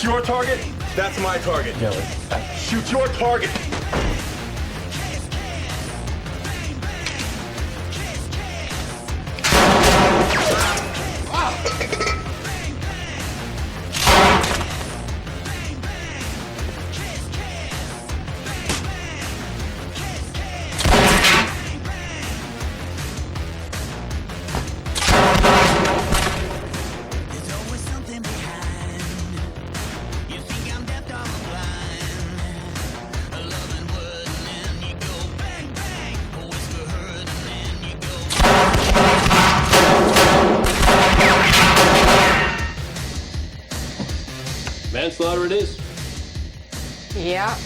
That's your target? That's my target. Yeah. Shoot your target. There's always something behind. You think I'm deaf, dumb, and blind. A loving word and then you go bang, bang. A whisper heard and then you go. Manslaughter it is. Yeah.